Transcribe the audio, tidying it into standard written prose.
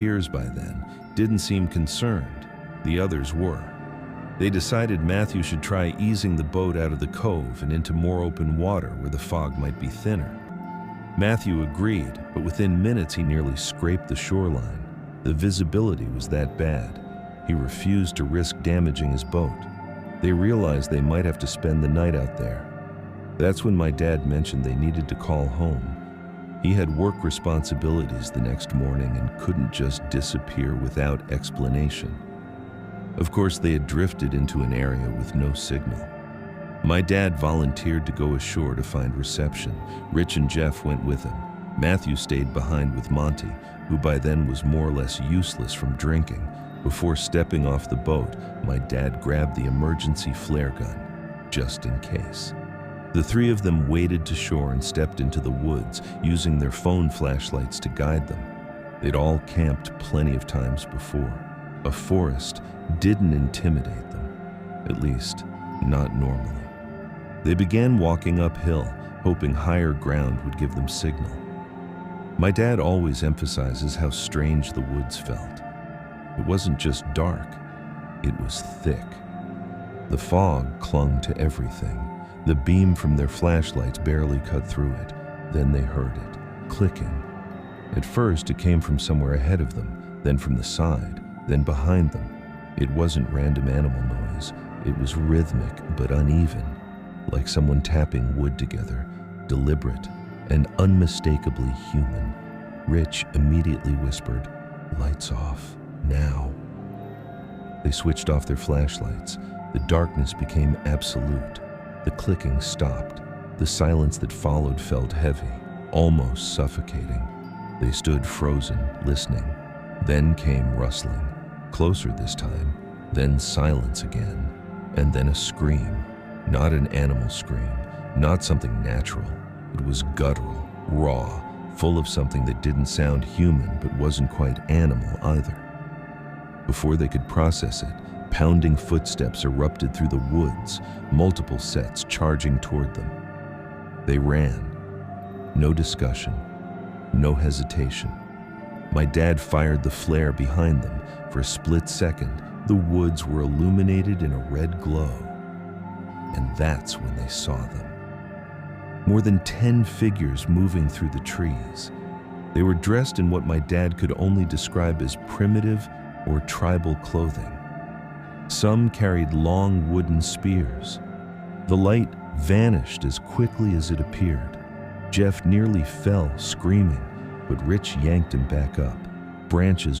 Ears by then didn't seem concerned. The others were. They decided Matthew should try easing the boat out of the cove and into more open water where the fog might be thinner. Matthew agreed, but within minutes he nearly scraped the shoreline. The visibility was that bad. He refused to risk damaging his boat. They realized they might have to spend the night out there. That's when my dad mentioned they needed to call home. He had work responsibilities the next morning and couldn't just disappear without explanation. Of course, they had drifted into an area with no signal. My dad volunteered to go ashore to find reception. Rich and Jeff went with him. Matthew stayed behind with Monty, who by then was more or less useless from drinking. Before stepping off the boat, my dad grabbed the emergency flare gun, just in case. The three of them waded to shore and stepped into the woods, using their phone flashlights to guide them. They'd all camped plenty of times before. A forest didn't intimidate them, at least not normally. They began walking uphill, hoping higher ground would give them signal. My dad always emphasizes how strange the woods felt. It wasn't just dark, it was thick. The fog clung to everything. The beam from their flashlights barely cut through it. Then they heard it, clicking. At first, it came from somewhere ahead of them, then from the side, then behind them. It wasn't random animal noise. It was rhythmic but uneven, like someone tapping wood together, deliberate and unmistakably human. Rich immediately whispered, "Lights off, now." They switched off their flashlights. The darkness became absolute. The clicking stopped. The silence that followed felt heavy, almost suffocating. They stood frozen, listening. Then came rustling, closer this time, then silence again, and then a scream. Not an animal scream, not something natural. It was guttural, raw, full of something that didn't sound human but wasn't quite animal either. Before they could process it, pounding footsteps erupted through the woods, multiple sets charging toward them. They ran. No discussion, no hesitation. My dad fired the flare behind them. For a split second, the woods were illuminated in a red glow. And that's when they saw them. More than 10 figures moving through the trees. They were dressed in what my dad could only describe as primitive or tribal clothing. Some carried long wooden spears. The light vanished as quickly as it appeared. Jeff nearly fell screaming, but Rich yanked him back up. Branches